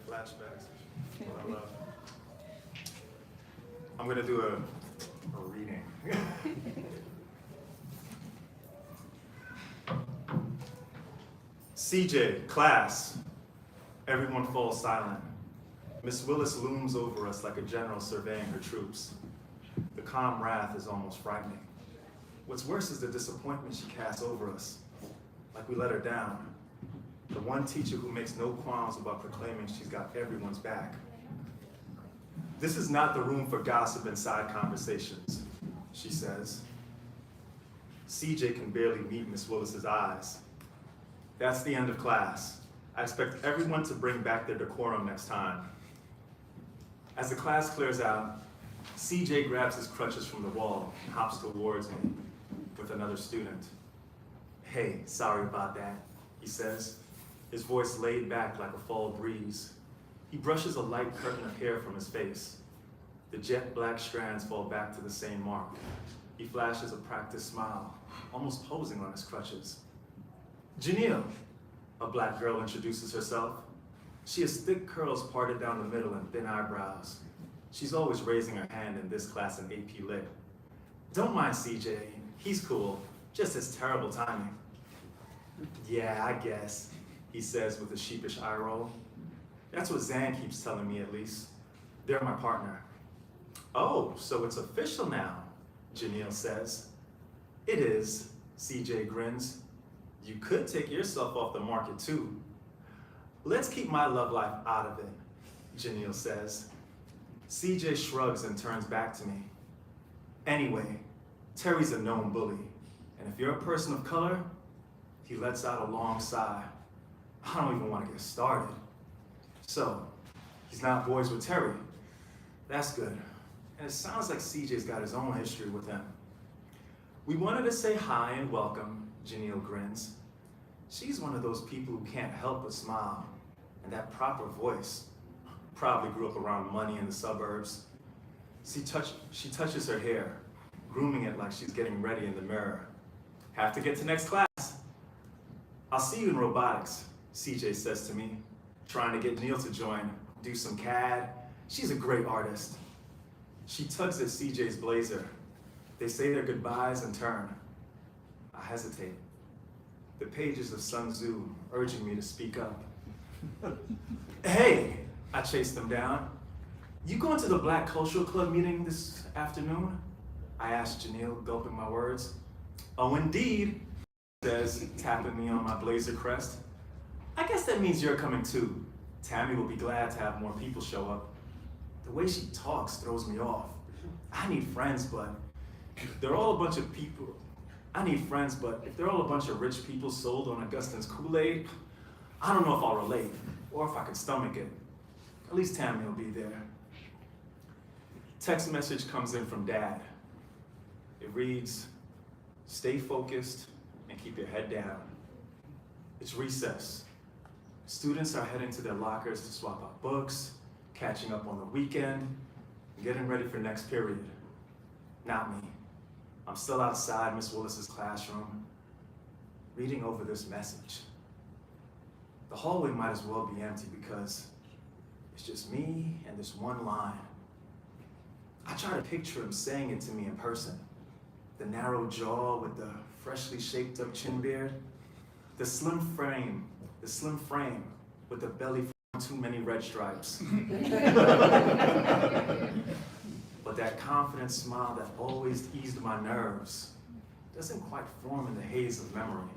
Flashbacks. What I love. I'm gonna do a reading. CJ, class. Everyone falls silent. Miss Willis looms over us like a general surveying her troops. The calm wrath is almost frightening. What's worse is the disappointment she casts over us, like we let her down. The one teacher who makes no qualms about proclaiming she's got everyone's back. This is not the room for gossip and side conversations, she says. CJ can barely meet Miss Willis's eyes. That's the end of class. I expect everyone to bring back their decorum next time. As the class clears out, CJ grabs his crutches from the wall and hops towards me with another student. Hey, sorry about that, he says, his voice laid back like a fall breeze. He brushes a light curtain of hair from his face. The jet black strands fall back to the same mark. He flashes a practiced smile, almost posing on his crutches. Janelle, a black girl introduces herself. She has thick curls parted down the middle and thin eyebrows. She's always raising her hand in this class in AP Lit. Don't mind CJ, he's cool, just his terrible timing. Yeah, I guess, he says with a sheepish eye roll. That's what Zan keeps telling me at least. They're my partner. Oh, so it's official now, Janelle says. It is, CJ grins. You could take yourself off the market too. Let's keep my love life out of it, Janelle says. CJ shrugs and turns back to me. Anyway, Terry's a known bully, and if you're a person of color, he lets out a long sigh. I don't even want to get started. So, he's not boys with Terry. That's good. And it sounds like CJ's got his own history with him. We wanted to say hi and welcome, Janelle grins. She's one of those people who can't help but smile. And that proper voice. Probably grew up around money in the suburbs. She touches her hair, grooming it like she's getting ready in the mirror. Have to get to next class. I'll see you in robotics, CJ says to me, trying to get Neil to join, do some CAD. She's a great artist. She tugs at CJ's blazer. They say their goodbyes and turn. I hesitate. The pages of Sun Tzu urging me to speak up. Hey, I chase them down. You going to the Black Cultural Club meeting this afternoon? I asked Janelle, gulping my words. Oh, indeed, says, tapping me on my blazer crest. I guess that means you're coming too. Tammy will be glad to have more people show up. The way she talks throws me off. I need friends, but if they're all a bunch of people, if they're all a bunch of rich people sold on Augustine's Kool-Aid, I don't know if I'll relate, or if I can stomach it. At least Tammy will be there. Text message comes in from Dad. It reads, stay focused and keep your head down. It's recess. Students are heading to their lockers to swap out books, catching up on the weekend, and getting ready for next period. Not me. I'm still outside Miss Willis's classroom, reading over this message. The hallway might as well be empty because it's just me and this one line. I try to picture him saying it to me in person. The narrow jaw with the freshly shaped up chin beard. The slim frame with the belly from too many red stripes. But that confident smile that always eased my nerves doesn't quite form in the haze of memory.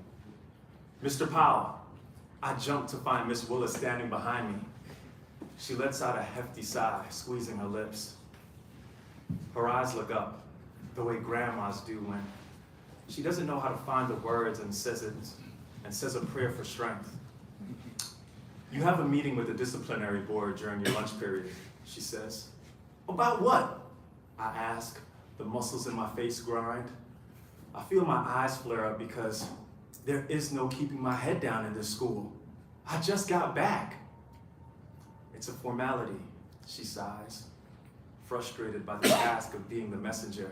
Mr. Powell, I jump to find Miss Willis standing behind me. She lets out a hefty sigh, squeezing her lips. Her eyes look up, the way grandmas do when she doesn't know how to find the words and says a prayer for strength. You have a meeting with the disciplinary board during your lunch period, she says. About what? I ask, the muscles in my face grind. I feel my eyes flare up because there is no keeping my head down in this school. I just got back. It's a formality, she sighs, frustrated by the task of being the messenger.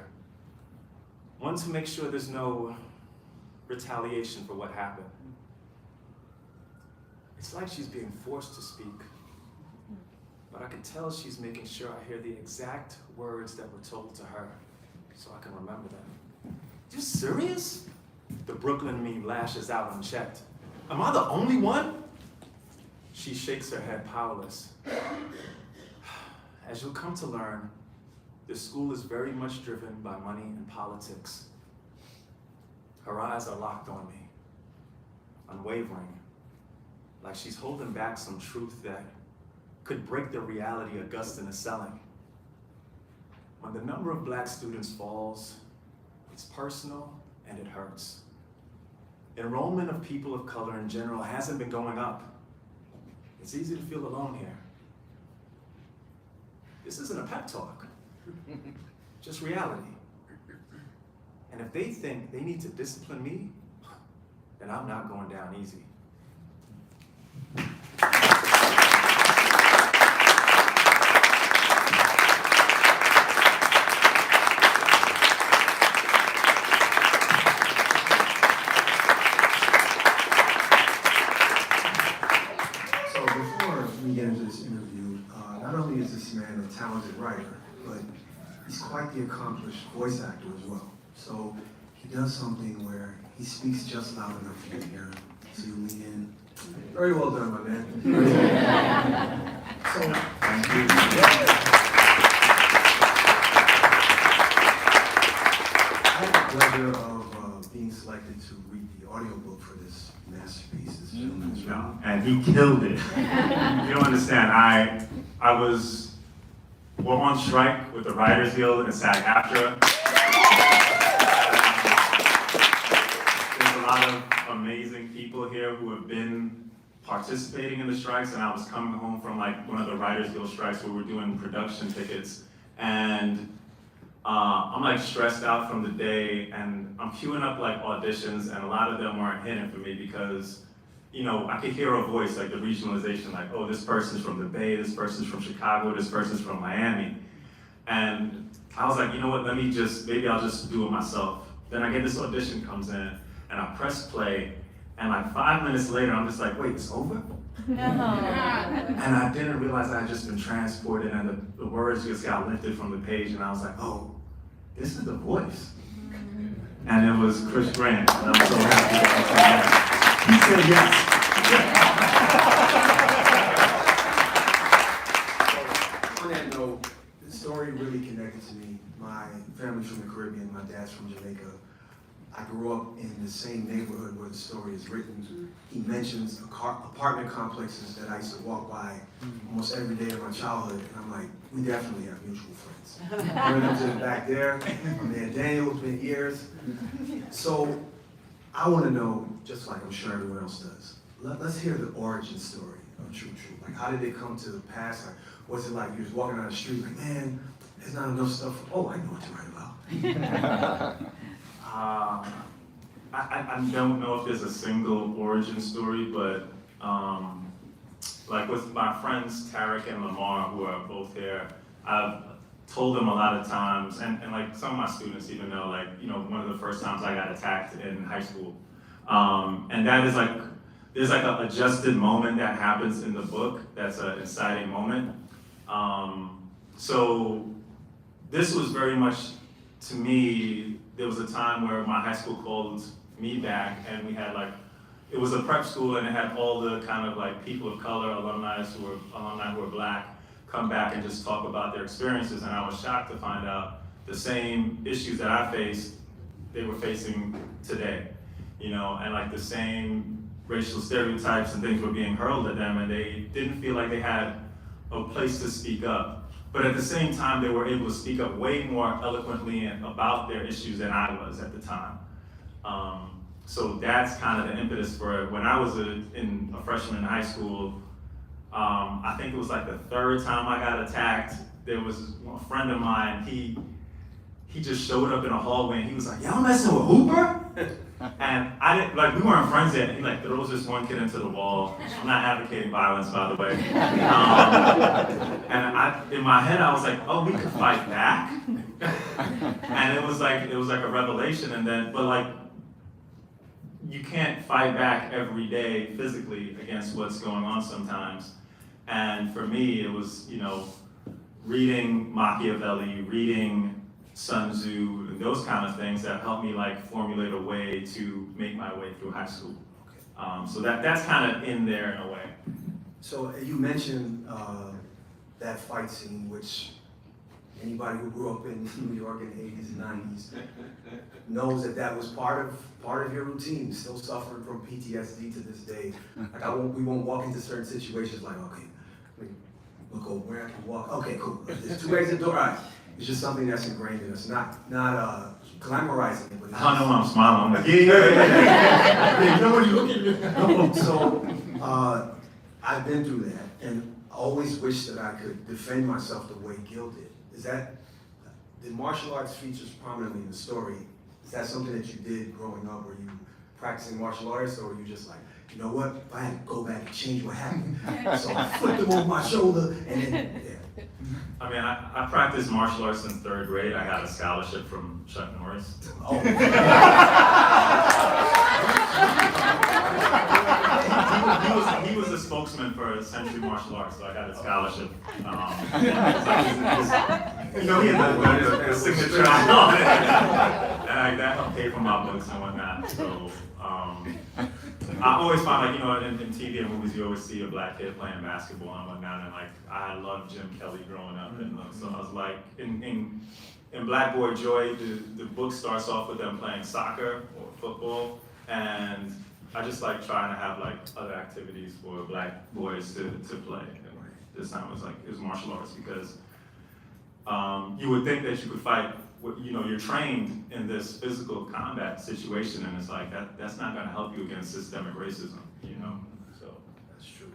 One to make sure there's no retaliation for what happened. It's like she's being forced to speak. but I can tell she's making sure I hear the exact words that were told to her, so I can remember them. You serious? The Brooklyn me lashes out unchecked. Am I the only one? She shakes her head powerless. As you'll come to learn, this school is very much driven by money and politics. Her eyes are locked on me, unwavering, like she's holding back some truth that could break the reality Augustine is selling. When the number of black students falls, it's personal and it hurts. Enrollment of people of color in general hasn't been going up. It's easy to feel alone here. This isn't a pep talk, just reality. And if they think they need to discipline me, then I'm not going down easy. So before we get into this interview, not only is this man a talented writer, but he's quite the accomplished voice actor as well. So he does something where he speaks just loud enough for you to hear him. So you lean in. Very well done, my man. So, thank you. I had the pleasure of being selected to read the audiobook for this masterpiece, this gentleman has written. And he killed it. You don't understand. We're on strike with the Writers Guild and SAG-AFTRA. There's a lot of amazing people here who have been participating in the strikes, and I was coming home from like one of the Writers Guild strikes where we're doing production tickets, and I'm like stressed out from the day, and I'm queuing up like auditions, and a lot of them weren't hitting for me because, you know, I could hear a voice, like the regionalization, like, oh, this person's from the Bay, this person's from Chicago, this person's from Miami. And I was like, you know what, maybe I'll just do it myself. Then I get this audition comes in, and I press play, and like 5 minutes later, I'm just like, wait, it's over? And I didn't realize I had just been transported, and the words just got lifted from the page, and I was like, oh, this is the voice. And it was Chris Grant, and I'm so happy that he said yes. On that note, the story really connected to me. My family's from the Caribbean, my dad's from Jamaica. I grew up in the same neighborhood where the story is written. He mentions apartment complexes that I used to walk by almost every day of my childhood, and I'm like, we definitely have mutual friends. I went up to the back there, my man Daniel, it's been years. So I want to know, just like I'm sure everyone else does, let's hear the origin story of True True. Like, how did it come to pass? Like, what's it like? You're just walking down the street, like, man, there's not enough stuff. Oh, I know what to write about. I don't know if there's a single origin story, but like with my friends Tarek and Lamar, who are both here, I've told them a lot of times, and like some of my students even know, like, you know, one of the first times I got attacked in high school. And that is like, there's like an adjusted moment that happens in the book that's an inciting moment. So this was very much, to me, there was a time where my high school called me back, and we had like, it was a prep school, and it had all the kind of like people of color, alumni who were black, come back and just talk about their experiences. And I was shocked to find out the same issues that I faced, they were facing today, you know, and like the same racial stereotypes and things were being hurled at them, and they didn't feel like they had a place to speak up. But at the same time, they were able to speak up way more eloquently about their issues than I was at the time. So that's kind of the impetus for it. When I was a freshman in high school, I think it was like the third time I got attacked. There was a friend of mine, he just showed up in a hallway and he was like, y'all messing with Hooper? And I didn't, like, we weren't friends yet. He like throws this one kid into the wall. I'm not advocating violence, by the way. And in my head, I was like, oh, we could fight back? And it was like a revelation. And then, but like, you can't fight back every day physically against what's going on sometimes. And for me, it was, reading Machiavelli, reading Sun Tzu, and those kind of things that helped me like formulate a way to make my way through high school. So that's kind of in there in a way. So you mentioned that fight scene, which anybody who grew up in New York in the 80s and 90s knows that was part of your routine. Still suffering from PTSD to this day. Like we won't walk into certain situations like, okay, look over where I can walk. Okay, cool. There's 2 exit doors. All right. It's just something that's ingrained in us. Not glamorizing it, but it's I don't know when I'm smiling. I'm like, yeah. You know when you look at me. So I've been through that, and I always wish that I could defend myself the way Gil did. Did martial arts features prominently in the story? Is that something that you did growing up? Were you practicing martial arts, or were you just like, you know what, if I had to go back and change what happened, so I flipped him over my shoulder, and then, yeah. I mean, I practiced martial arts in 3rd grade. I got a scholarship from Chuck Norris. Oh. He was a spokesman for Century Martial Arts, so I got a scholarship. He had the signature on it. And that helped pay for my books and whatnot. So I always find, like, in TV and movies, you always see a black kid playing basketball and whatnot. And like, I loved Jim Kelly growing up. And so I was like, in Black Boy Joy, the book starts off with them playing soccer or football. And I just like trying to have like other activities for black boys to play. And this time it was martial arts because you would think that you could fight. You're trained in this physical combat situation, and it's like that's not going to help you against systemic racism. So That's true.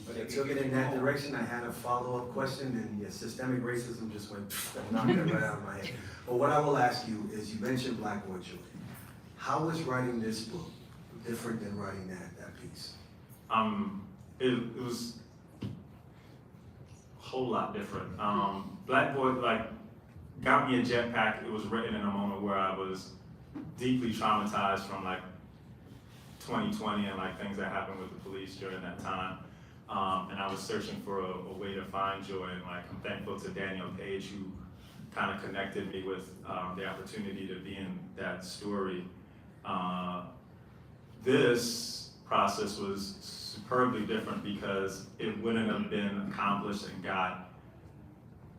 But I took it in that direction. I had a follow-up question, and yeah, systemic racism just went knocked it right out of my head. But what I will ask you is, you mentioned Black Boy Joy. How was writing this book different than writing that piece? It was a whole lot different. Black Boy got me a jetpack. It was written in a moment where I was deeply traumatized from 2020 and things that happened with the police during that time. And I was searching for a way to find joy, and I'm thankful to Daniel Page, who kind of connected me with the opportunity to be in that story. This process was superbly different because it wouldn't have been accomplished and got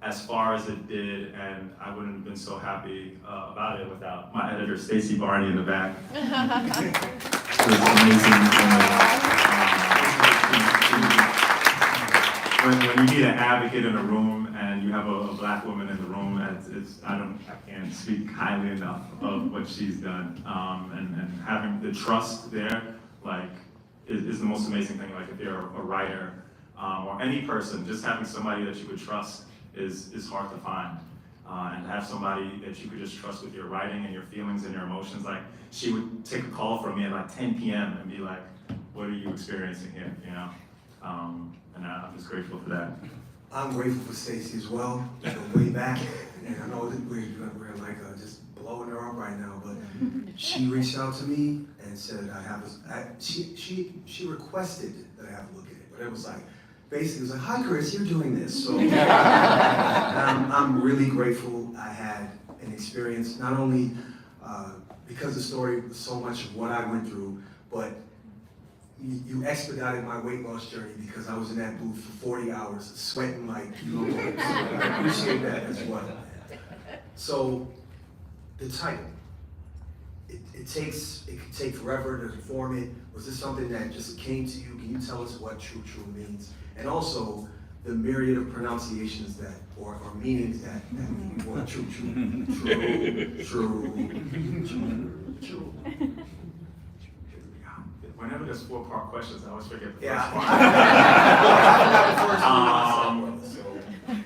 as far as it did, and I wouldn't have been so happy about it without my editor, Stacey Barney, in the back. It was amazing. When you need an advocate in a room and you have a black woman in the room, I can't speak highly enough of what she's done. And having the trust there, is the most amazing thing. If you're a writer or any person, just having somebody that you could trust is hard to find. And have somebody that you could just trust with your writing and your feelings and your emotions. She would take a call from me at 10 p.m. and be like, "What are you experiencing here?" And I'm just grateful for that. I'm grateful for Stacey as well. Go way back, and I know that we're just blowing her up right now, but she reached out to me and said she requested that I have a look at it, but it was basically it was like, "Hi Chris, you're doing this." So I'm really grateful I had an experience, not only because the story was so much of what I went through, but you expedited my weight loss journey because I was in that booth for 40 hours, sweating so I appreciate that as well. So the title, it could take forever to form it. Was this something that just came to you? Can you tell us what true means? And also the myriad of pronunciations or meanings that or true. Whenever there's 4-part questions, I always forget the Yeah. first one.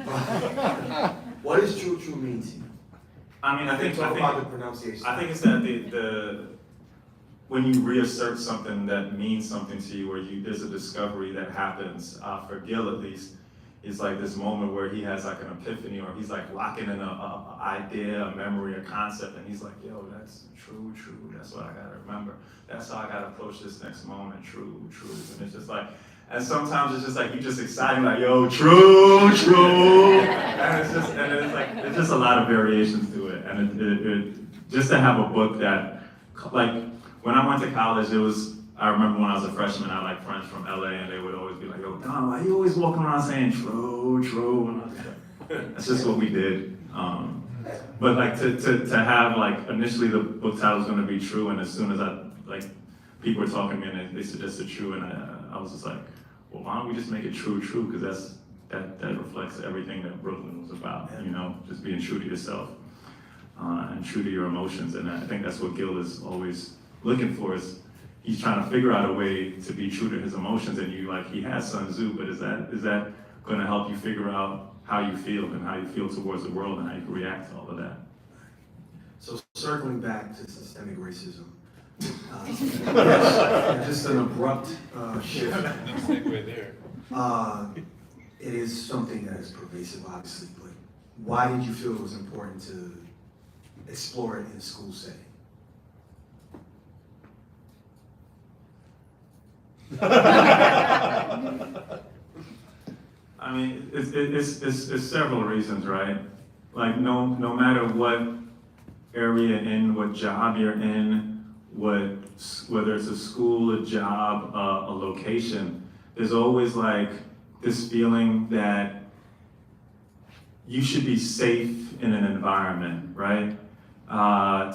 What does true mean to you? I think about the pronunciation. I think it's that when you reassert something that means something to you, or there's a discovery that happens, for Gil at least, it's this moment where he has an epiphany, or he's locking in a idea, a memory, a concept, and he's like, "Yo, that's true, that's what I gotta remember. That's how I gotta approach this next moment, true." And it's just And sometimes it's just like, you just excited, like, yo, true. And it's just a lot of variations to it. And it just to have a book that, like, when I went to college, I remember when I was a freshman, I had like friends from LA, and they would always be like, yo, Don, why are you always walking around saying true? And I was like, that's just what we did. But like to have like, initially the book title was gonna be True, and as soon as people were talking to me and they suggested True, and I was just like, well, why don't we just make it True, because that reflects everything that Brooklyn was about, you know, just being true to yourself and true to your emotions. And I think that's what Gil is always looking for, is he's trying to figure out a way to be true to his emotions. And he has Sun Tzu, but is that going to help you figure out how you feel and how you feel towards the world and how you can react to all of that? So circling back to systemic racism, yes, just an abrupt shift. Segue there. It is something that is pervasive, obviously, but why did you feel it was important to explore it in a school setting? I mean, it's several reasons, right? Like no matter what area what job you're in, whether it's a school, a job, a location, there's always like this feeling that you should be safe in an environment, right?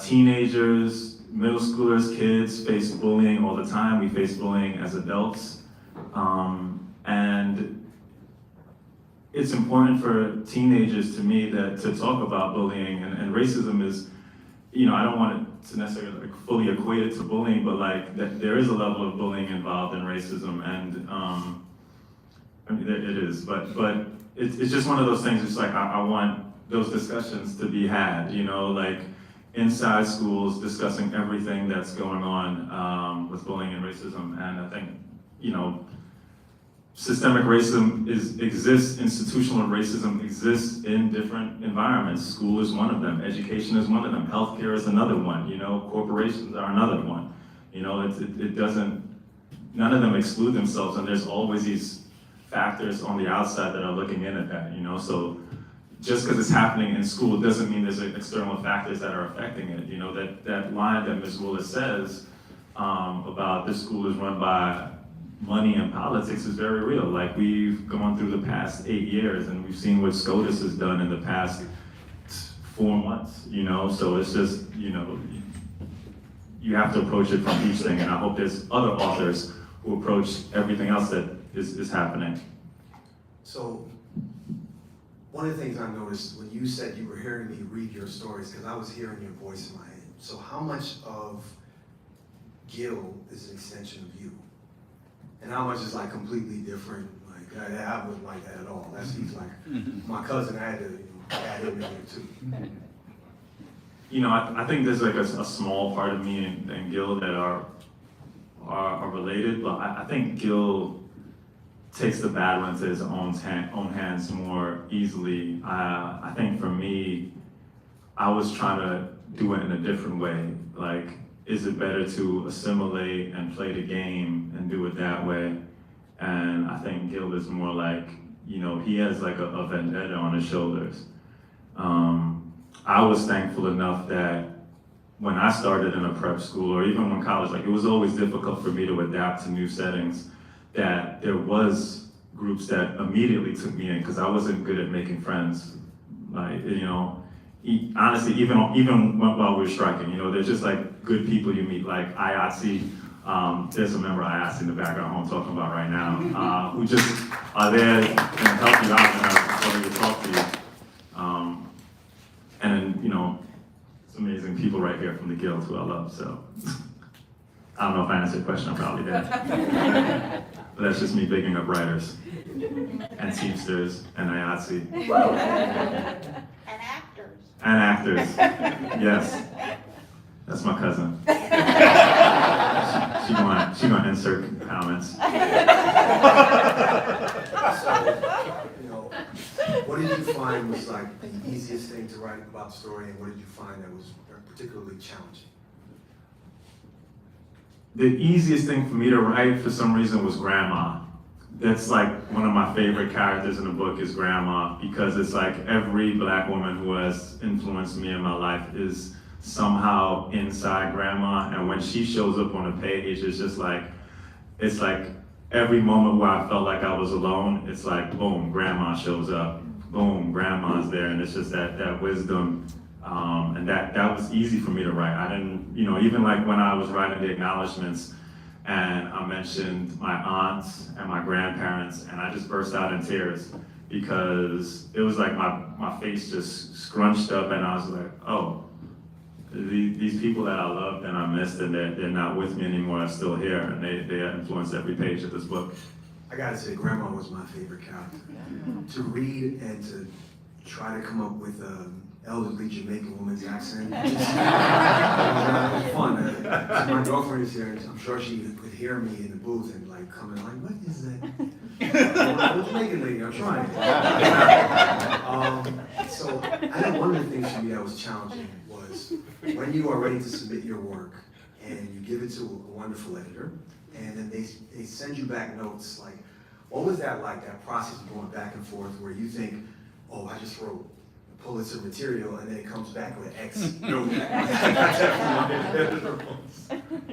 Teenagers, middle schoolers, kids face bullying all the time. We face bullying as adults. And it's important for teenagers, to me, to talk about bullying, and racism is, you know, I don't want it to necessarily like fully equate it to bullying, but like there is a level of bullying involved in racism, and I mean, it is, but it's just one of those things. It's like I want those discussions to be had, you know, like inside schools, discussing everything that's going on with bullying and racism. And I think, you know, systemic racism exists, institutional racism exists in different environments. School is one of them, education is one of them, healthcare is another one, you know, corporations are another one. You know, it doesn't, none of them exclude themselves, and there's always these factors on the outside that are looking in at that, you know. So just because it's happening in school doesn't mean there's external factors that are affecting it. You know, that line that Ms. Willis says about this school is run by money and politics is very real. Like, we've gone through the past 8 years and we've seen what SCOTUS has done in the past 4 months, you know. So it's just, you know, you have to approach it from each thing, and I hope there's other authors who approach everything else that is happening. So one of the things I noticed when you said you were hearing me read your stories, because I was hearing your voice in my head. So how much of Gil is an extension of you? And how much is like completely different? Like, I wasn't like that at all. He's like my cousin. I had to add him in there too. You know, I think there's like a small part of me and Gil that are related, but I think Gil takes the battle into his own hands more easily. I think for me, I was trying to do it in a different way. Like, is it better to assimilate and play the game and do it that way? And I think Gil is more like, you know, he has like a vendetta on his shoulders. I was thankful enough that when I started in a prep school, or even when college, like, it was always difficult for me to adapt to new settings, that there was groups that immediately took me in, because I wasn't good at making friends. Like, you know, honestly, even while we were striking, you know, there's just like good people you meet, like IATSE. There's a member of IATSE in the background who I'm talking about right now, who just are there and help you out and are willing to talk to you. And, you know, some amazing people right here from the Guild who I love, so. I don't know if I answered your question, I'm probably dead. But that's just me bigging up writers, and Teamsters, and IATSE. And actors. And actors, yes. That's my cousin. She gonna insert comments. So, you know, what did you find was like the easiest thing to write about the story, and what did you find that was particularly challenging? The easiest thing for me to write, for some reason, was grandma. that's like one of my favorite characters in the book is Grandma, because it's like every Black woman who has influenced me in my life is somehow inside Grandma, and when she shows up on a page, it's like every moment where I felt like I was alone, it's like boom, Grandma shows up, boom, Grandma's there, and it's just that wisdom, and that was easy for me to write. I didn't, even like when I was writing the acknowledgments, and I mentioned my aunts and my grandparents, and I just burst out in tears because it was like my face just scrunched up, and I was like, oh, these people that I loved and I missed and they're not with me anymore are still here, and they influenced every page of this book. I gotta say, Grandma was my favorite character. To read and to try to come up with an elderly Jamaican woman's accent, it was fun. My girlfriend is here, and I'm sure she could hear me in the booth and like coming like, what is that? I'm Jamaican lady, I'm trying. So I think one of the things for me that was challenging was when you are ready to submit your work and you give it to a wonderful editor, and then they send you back notes, like, what was that like, that process of going back and forth where you think, oh, I just wrote Pulitzer material, and then it comes back with X note.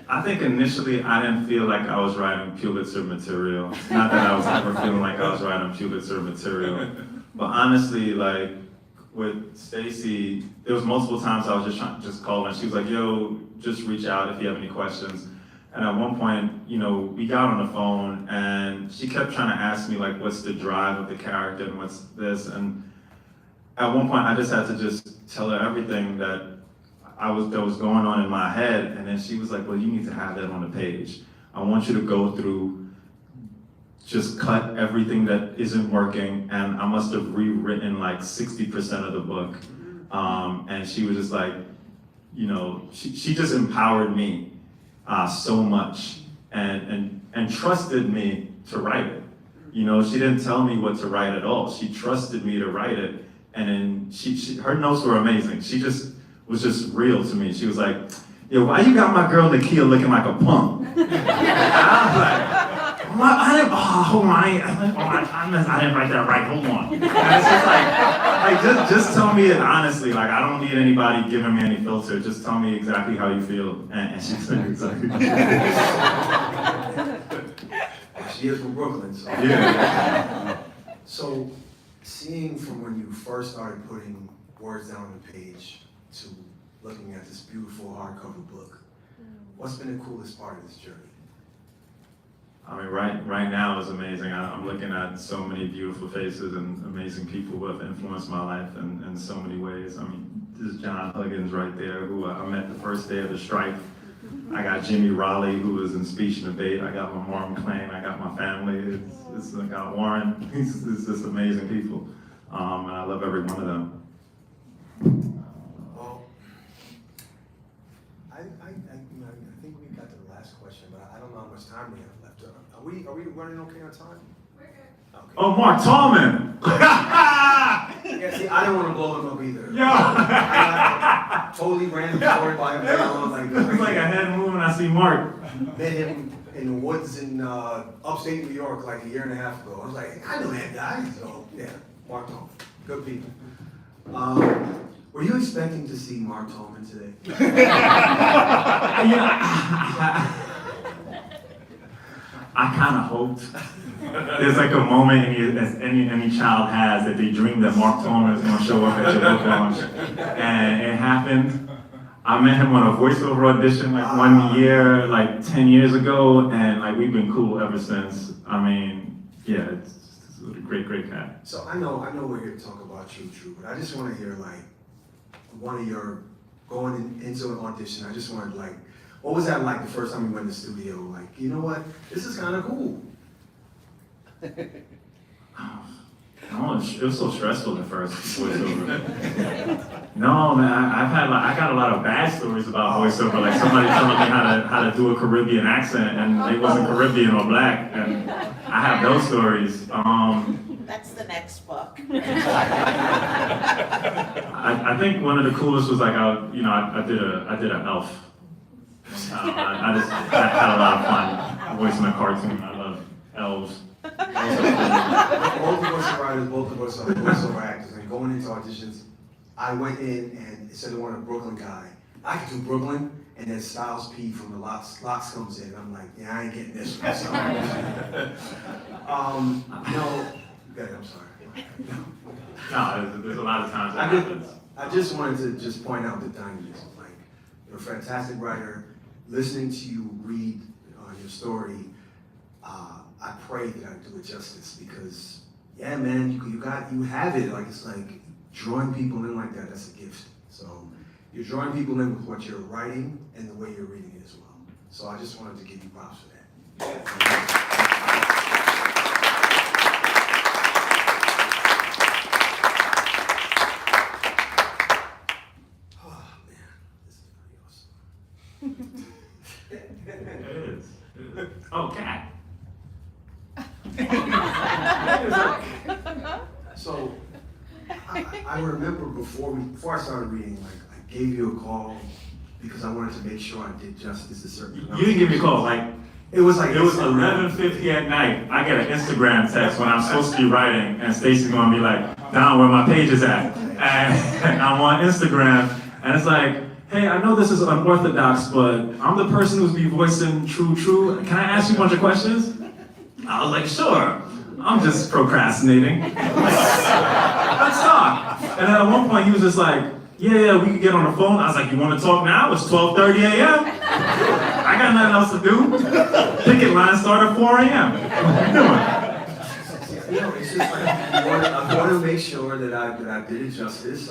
I think initially I didn't feel like I was writing Pulitzer material. Not that I was ever feeling like I was writing Pulitzer material, but honestly, like with Stacy, there was multiple times I was just calling. She was like, "Yo, just reach out if you have any questions." And at one point, we got on the phone, and she kept trying to ask me like, "What's the drive of the character and what's this?" And at one point, I just had to just tell her everything that was going on in my head, and then she was like, "Well, you need to have that on the page. I want you to go through, just cut everything that isn't working," and I must have rewritten like 60% of the book. And she was just like, she just empowered me so much, and trusted me to write it. She didn't tell me what to write at all. She trusted me to write it. And then her notes were amazing. She just was just real to me. She was like, "Yo, why you got my girl Nakia looking like a punk?" And I was like, hold on, I didn't write that right, hold on. And it's just just tell me it honestly. Like, I don't need anybody giving me any filter. Just tell me exactly how you feel. And she said exactly. She is from Brooklyn, so. Yeah. So, seeing from when you first started putting words down on the page to looking at this beautiful hardcover book, what's been the coolest part of this journey? I mean, right now is amazing. I'm looking at so many beautiful faces and amazing people who have influenced my life in so many ways. I mean, this is John Huggins right there, who I met the first day of the strike. I got Jimmy Raleigh, who was in speech and debate. I got Lamar McClain. I got my family. I got Warren. It's just amazing people. And I love every one of them. Well, I think we got to the last question, but I don't know how much time we have left. Are we running okay on time? We're good. Okay. Oh, Mark Tallman! Yeah, see, I didn't want to blow him up either. Yo! Totally random story by him. It's like a head move and I see Mark. Met him in the woods in upstate New York like a year and a half ago. I was like, I know that guy. So, yeah, Mark Tallman. Good people. Were you expecting to see Mark Tallman today? I kind of hoped. There's like a moment as any child has that they dream that Mark Tallman is going to show up at your book launch, and it happened. I met him on a voiceover audition like 1 year, like 10 years ago, and like we've been cool ever since. I mean, yeah, it's a great cat. So I know we're here to talk about True, but I just want to hear like one of your going into an audition. I just wanted like, what was that like the first time you went to the studio? Like, you know what, this is kind of cool. No, it was so stressful at first, voiceover. No, man, I got a lot of bad stories about voiceover. Like somebody telling me how to do a Caribbean accent, and they wasn't Caribbean or black, and I have those stories. That's the next book. I think one of the coolest was like I did an elf. I just had a lot of fun voicing a cartoon. I love elves. Both of us are writers, both of us are voiceover actors, and going into auditions, I went in and said I wanted a Brooklyn guy. I could do Brooklyn, and then Styles P from the Locks comes in. I'm like, yeah, I ain't getting this one. So, go ahead, I'm sorry. No, there's a lot of times that happens. I just wanted to just point out the dynamism. Like, you're a fantastic writer. Listening to you read your story, I pray that I do it justice because, yeah, man, you have it. Like, it's like drawing people in like that. That's a gift. So you're drawing people in with what you're writing and the way you're reading it as well. So I just wanted to give you props for that. It is. Oh, cat. So I remember before I started reading, like I gave you a call because I wanted to make sure I did justice to certain. You didn't give me a call. Like it was 11:50 at night. I get an Instagram text when I'm supposed to be writing, and Stacey's gonna be like, "Don, where my page is at?" And I'm on Instagram, and it's like, "Hey, I know this is unorthodox, but I'm the person who's be voicing True. Can I ask you a bunch of questions?" I was like, "Sure." I'm just procrastinating. Let's talk. And then at one point he was just like, yeah, we could get on the phone. I was like, you want to talk now? It's 12:30 a.m. I got nothing else to do. Picket line start at 4 a.m. What are you doing? It's just like I want to make sure that I did it justice.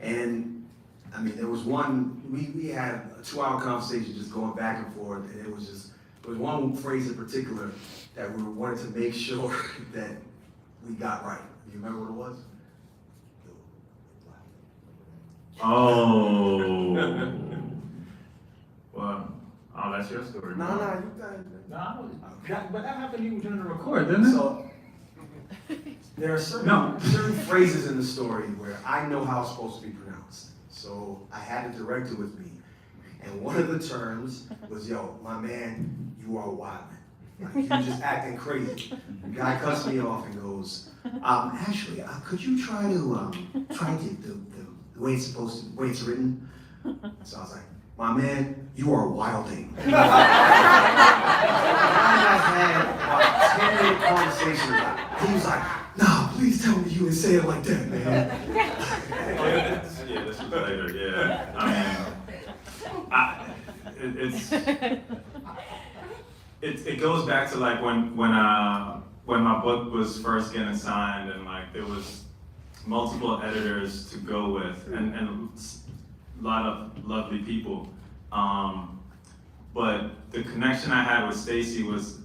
And I mean, there was one we had a 2-hour conversation just going back and forth, and there was one phrase in particular that we wanted to make sure that we got right. Do you remember what it was? Oh. Well, that's your story. No, you got it. No, but that happened even during the record, didn't it? So there are certain phrases in the story where I know how it's supposed to be pronounced. So I had a director with me, and one of the terms was, "Yo, my man, you are wild. Like, you just acting crazy." The guy cuts me off and goes, "Actually, could you try the way it's supposed to, the way it's written?" So I was like, "My man, you are wilding." I had about 10-minute conversation about it. He was like, "No, please tell me you didn't say it like that, man." Yeah, this was later. Yeah, I mean, it goes back to like when my book was first getting signed, and like there was multiple editors to go with, and a lot of lovely people. But the connection I had with Stacey was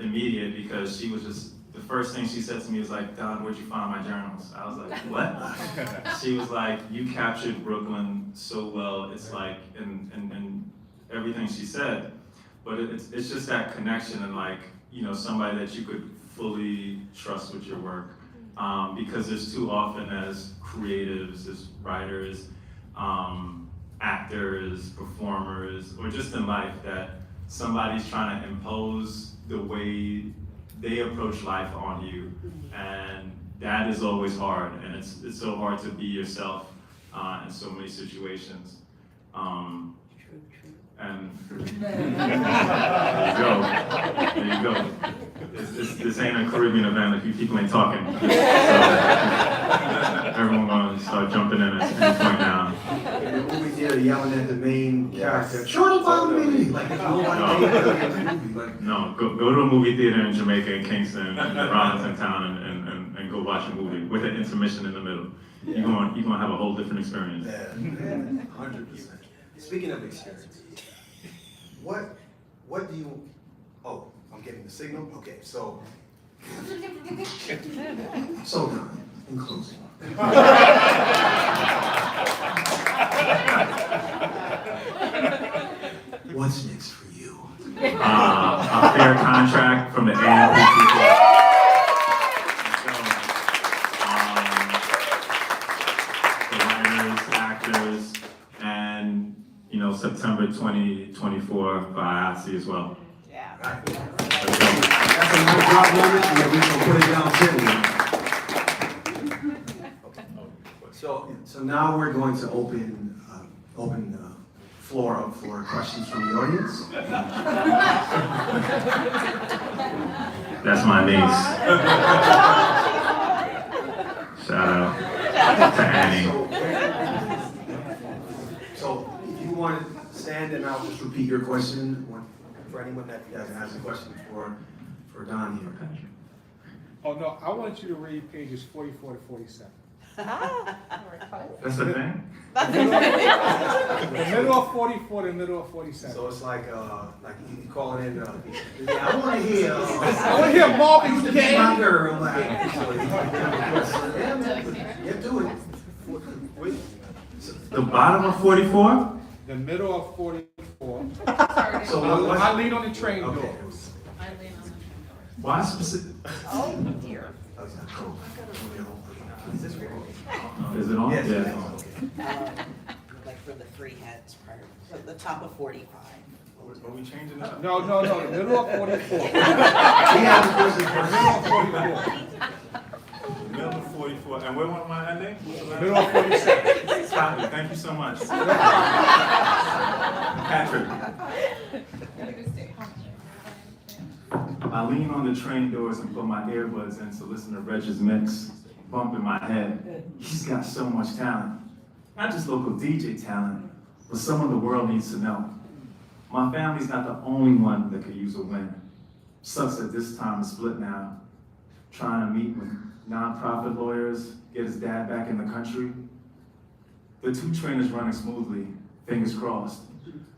immediate because she was just, the first thing she said to me was like, "Don, where'd you find my journals?" I was like, "What?" She was like, "You captured Brooklyn so well." It's like, and everything she said, but it's just that connection and like, you know, somebody that you could fully trust with your work. Because there's too often as creatives, as writers, actors, performers, or just in life that somebody's trying to impose the way they approach life on you, and that is always hard, and it's so hard to be yourself in so many situations. And there you go. This ain't a Caribbean event if you people ain't talking. So everyone gonna start jumping in at any point now. In the movie theater, yelling at the main character, "Shorty Bobby!" Like nobody made it in the movie. Like, No, go to a movie theater in Jamaica, in Kingston, in Robinson Town, and go watch a movie with an intermission in the middle. You're gonna have a whole different experience. yeah, 100%. Speaking of experience, what do you? Oh, I'm getting the signal. Okay, so now, in closing. What's next for you? A fair contract from the AMP people. The writers, actors, and September 2024 for IATSE as well. Yeah. Right. Let's go. That's a mic drop moment, and then we can put it down gently. So now we're going to open the floor up for questions from the audience. That's my niece. Shout out to Annie. So if you want to stand and I'll just repeat your question for anyone that has a question for Don here. Oh, no, I want you to read pages 44 to 47. That's the thing? The middle of 44 to the middle of 47. So it's like you calling in, yeah, I want to hear. I want to hear Marvin My Gaye. girl, like, yeah, do it. The bottom of 44? The middle of 44. So I lean on the train Okay. doors. Why specific? Oh, dear. Is it on? Yes. Like for the three heads part, so the top of 45. Are we changing it up? No, the middle of 44. We have a question for Middle of 44. Middle of 44, and where am I ending? Middle of 47. Stop it, thank you so much. Patrick. I lean on the train doors and put my earbuds in to listen to Reg's mix, bump in my head. He's got so much talent. Not just local DJ talent, but someone the world needs to know. My family's not the only one that could use a win. Sucks that this time is split now. Trying to meet with nonprofit lawyers, get his dad back in the country. The two trainers running smoothly, fingers crossed.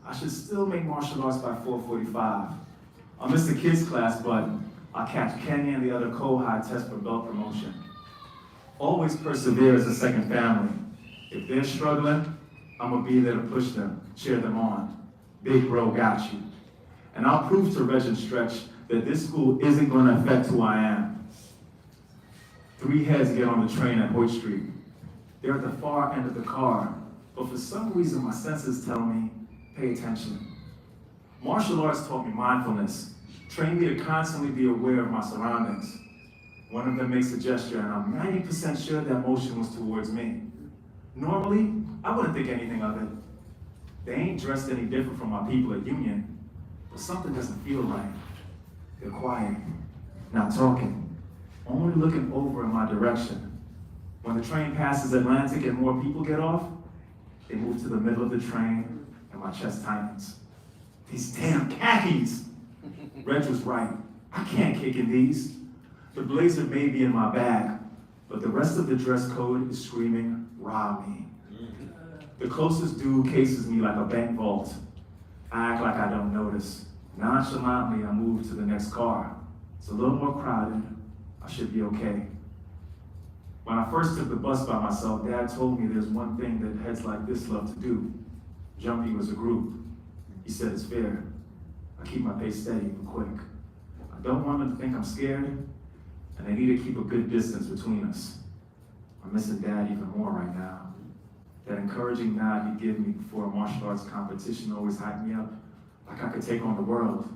I should still make martial arts by 4:45. I'll miss the kids class, but I'll catch Kenny and the other co-high test for belt promotion. Always persevere as a second family. If they're struggling, I'm gonna be there to push them, cheer them on. Big bro got you. And I'll prove to Reg and Stretch that this school isn't gonna affect who I am. Three heads get on the train at Hoyt Street. They're at the far end of the car, but for some reason my senses tell me, pay attention. Martial arts taught me mindfulness, trained me to constantly be aware of my surroundings. One of them makes a gesture and I'm 90% sure that motion was towards me. Normally, I wouldn't think anything of it. They ain't dressed any different from my people at Union, but something doesn't feel right. They're quiet, not talking, only looking over in my direction. When the train passes Atlantic and more people get off, they move to the middle of the train and my chest tightens. These damn khakis! Reg was right. I can't kick in these. The blazer may be in my bag, but the rest of the dress code is screaming, rob me. The closest dude cases me like a bank vault. I act like I don't notice. Nonchalantly, I move to the next car. It's a little more crowded. I should be okay. When I first took the bus by myself, Dad told me there's one thing that heads like this love to do. Jumping as a group. He said it's fair. I keep my pace steady and quick. I don't want them to think I'm scared, and they need to keep a good distance between us. I'm missing Dad even more right now. That encouraging nod he'd give me before a martial arts competition always hyped me up, like I could take on the world.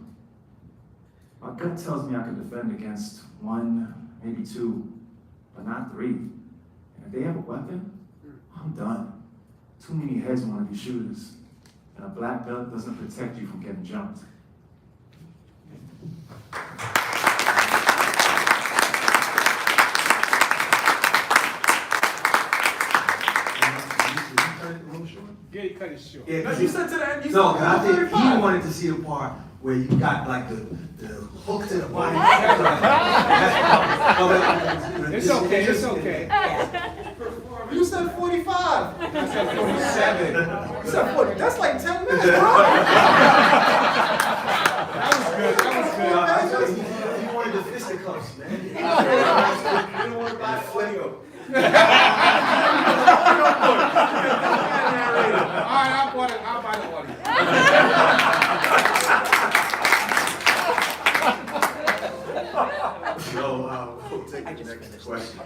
My gut tells me I could defend against one, maybe two, but not three. And if they have a weapon, I'm done. Too many heads want to be shooters, and a black belt doesn't protect you from getting jumped. Yeah, you cut it short. Yeah, No, you said to the end, you no, said I think 45. he wanted to see the part where you got like the hook to the body. It's okay, it's okay. You said 45. I said 47. You said 40. That's like 10 minutes, bro. That was good, that was good. He wanted the fisticuffs, man. You don't want to buy the audio. All right, I'll buy the audio. So, we'll take the next question.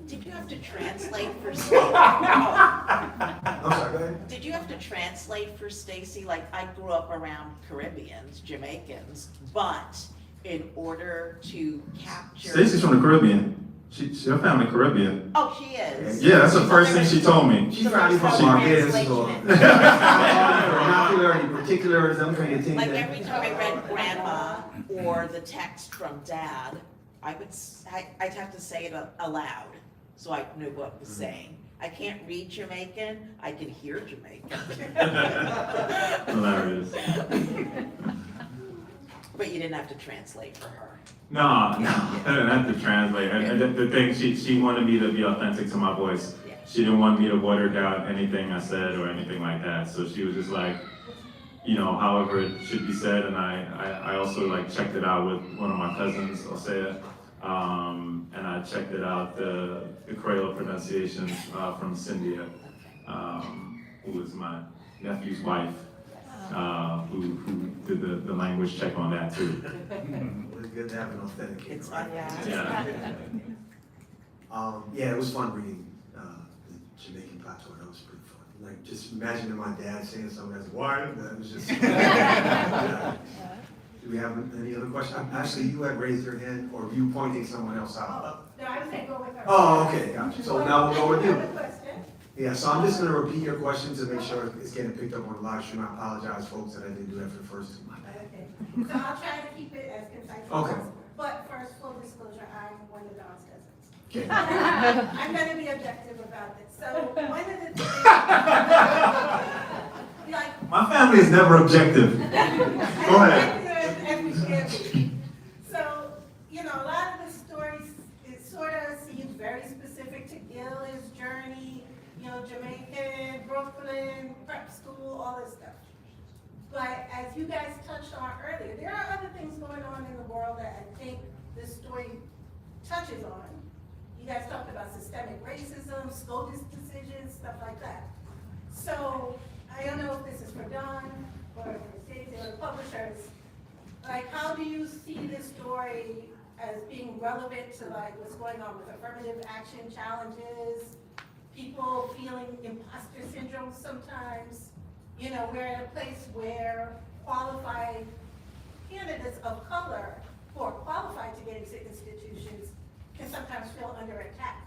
Did you have to translate for I'm sorry, go ahead. Did you have to translate for for Stacy, like, I grew up around Caribbeans, Jamaicans, but in order to capture. Stacy's from the Caribbean. Her family Caribbean. Oh, she is? Yeah, that's the first thing she told me. She's probably from So Barbados translation or it. vernacular, any particulars, I'm trying to think Like that. every time I read grandma or the text from dad, I'd have to say it aloud, so I knew what it was saying. I can't read Jamaican, I can hear Jamaican. Hilarious. But you didn't have to translate for her. No, I didn't have to translate. And the thing, she wanted me to be authentic to my voice. Yeah. She didn't want me to water down anything I said or anything like that. So she was just like, however it should be said. And I also like checked it out with one of my cousins, I'll say it. And I checked it out, the Creole pronunciation from Cynthia, who was my nephew's wife, who did the language check on that too. It's good to have an authentic. It's right? Yeah. Yeah, it was fun reading the Jamaican patois. That was pretty fun. Like just imagining my dad saying something that's wild. That was just. Yeah. Do we have any other questions? Actually, you had raised your hand, or you pointing someone else out. No, I was saying go with her. Oh, okay, gotcha. So now we'll go with you. I have a question. Yeah, so I'm just gonna repeat your question to make sure it's getting picked up on the live stream. I apologize, folks, that I didn't do that for the first two. Okay, so I'll try to keep it as concise as Okay. possible. But first, full disclosure, I'm one of Don's cousins. Okay. I'm gonna be objective about this. So one of the things, like, My family is never objective. Go ahead. as we should be. So, a lot of the stories, it sort of seems very specific to Gil, his journey, Jamaican, Brooklyn, prep school, all this stuff. But as you guys touched on earlier, there are other things going on in the world that I think this story touches on. You guys talked about systemic racism, SCOTUS decisions, stuff like that. So I don't know if this is for Don or for Stacey or the publishers. Like, how do you see this story as being relevant to like what's going on with affirmative action challenges, people feeling imposter syndrome sometimes? We're in a place where qualified candidates of color who are qualified to get into institutions can sometimes feel under attack.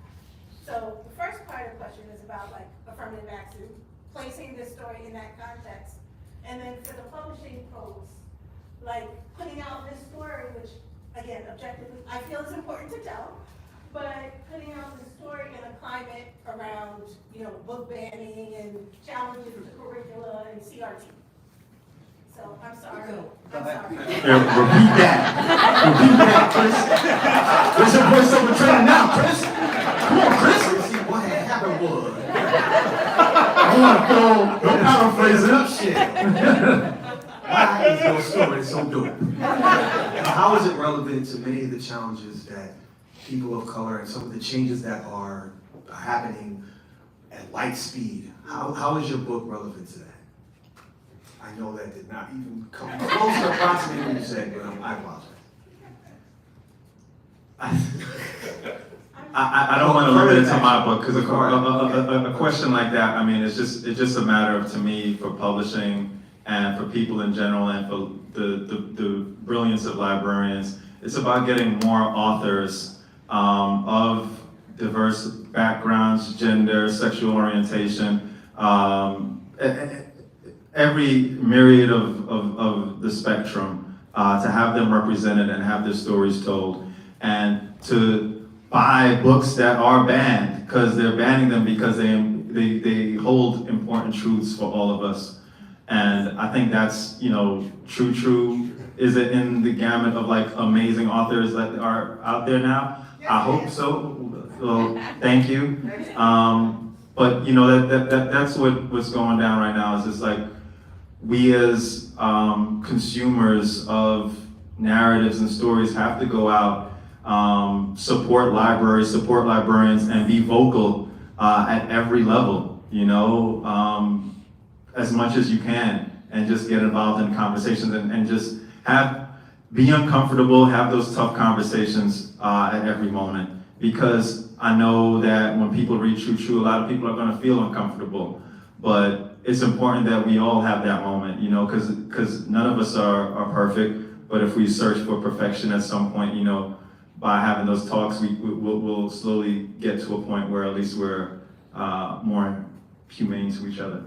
So the first part of the question is about like affirmative action, placing this story in that context. And then for the publishing folks, like putting out this story, which again, objectively, I feel is important to tell, but putting out this story in a climate around, book banning and challenges to curricula and CRT. So I'm sorry. I'm sorry. Repeat that. Repeat that, Chris. Where's your voiceover training now, Chris? Come on, Chris. See, what had happened was, I want to throw, don't paraphrase it. shit. Why is your story so dope? How is it relevant to many of the challenges that people of color and some of the changes that are happening at light speed? How is your book relevant to that? I know that did not even come close to approximating what you said, but I apologize. I don't want to limit it to my book, because a question like that, I mean, it's just a matter of, to me, for publishing and for people in general and for the brilliance of librarians, it's about getting more authors of diverse backgrounds, gender, sexual orientation, every myriad of the spectrum, to have them represented and have their stories told, and to buy books that are banned, because they're banning them because they hold important truths for all of us. And I think that's, true. Is it in the gamut of like amazing authors that are out there now? I hope so. Well, thank you. But that's what's going down right now, is just like we as consumers of narratives and stories have to go out, support libraries, support librarians, and be vocal at every level, as much as you can, and just get involved in conversations and just be uncomfortable, have those tough conversations at every moment. Because I know that when people read True, a lot of people are gonna feel uncomfortable, but it's important that we all have that moment, you know, because none of us are perfect, but if we search for perfection at some point, you know, by having those talks, we'll slowly get to a point where at least we're more humane to each other.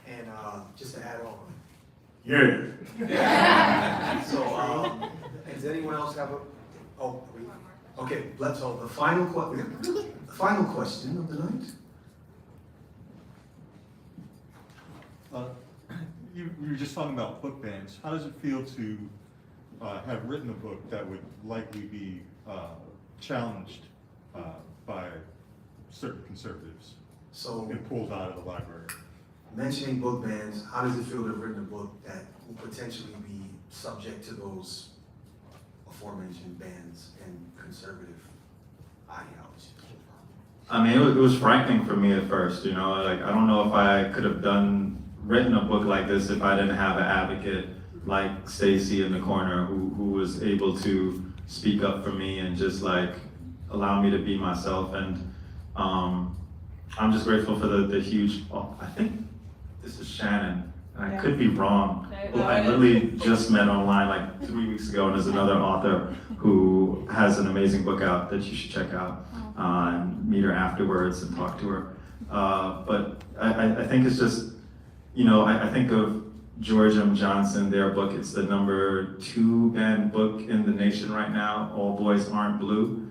And just to add on, Yeah. so, does anyone else have a, okay, so the final question of the night? You were just talking about book bans. How does it feel to have written a book that would likely be challenged by certain conservatives So, and pulled out of the library? mentioning book bans, how does it feel to have written a book that will potentially be subject to those aforementioned bans and conservative ideology? I mean, it was frightening for me at first, you know, like, I don't know if I could have written a book like this if I didn't have an advocate like Stacy in the corner who was able to speak up for me and just like allow me to be myself. And I'm just grateful for the huge, I think this is Shannon, and I could be wrong, who I literally just met online like 3 weeks ago, and there's another author who has an amazing book out that you should check out, and meet her afterwards and talk to her. But I think it's just, you know, I think of George M. Johnson, their book, it's the #2 banned book in the nation right now, All Boys Aren't Blue.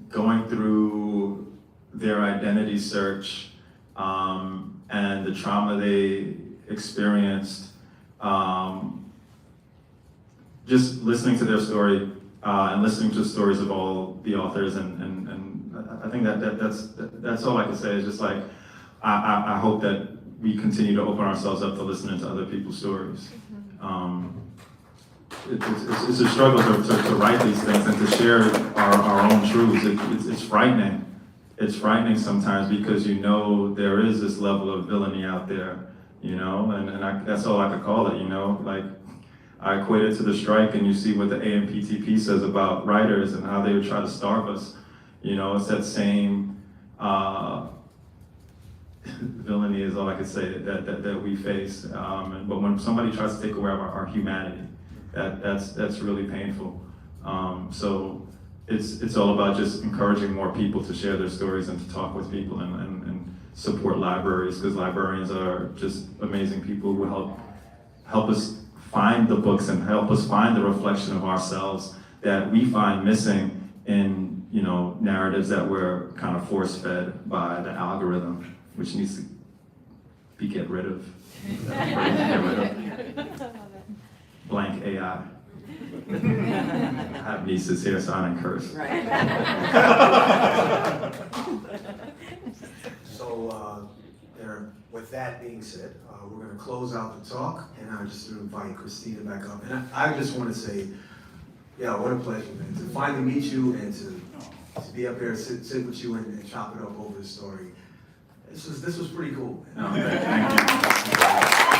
Going through their identity search, and the trauma they experienced, just listening to their story, and listening to the stories of all the authors, and I think that's all I can say is just like, I hope that we continue to open ourselves up to listening to other people's stories. It's a struggle to write these things and to share our own truths. It's frightening. It's frightening sometimes because you know there is this level of villainy out there, you know, and that's all I could call it, you know, like I equate it to the strike and you see what the AMPTP says about writers and how they would try to starve us, you know, it's that same villainy is all I could say that we face. But when somebody tries to take away our humanity, that's really painful. So it's all about just encouraging more people to share their stories and to talk with people and support libraries, because librarians are just amazing people who help us find the books and help us find the reflection of ourselves that we find missing in, you know, narratives that we're kind of force-fed by the algorithm, which needs to be get rid of. Blank AI. I have nieces here, so I didn't curse. Right. So, with that being said, we're going to close out the talk, and I just invite Christina back up. And I just want to say, yeah, what a pleasure, man, to finally meet you and to be up here, sit with you and chop it up over the story. This was pretty cool, man. No, thank you.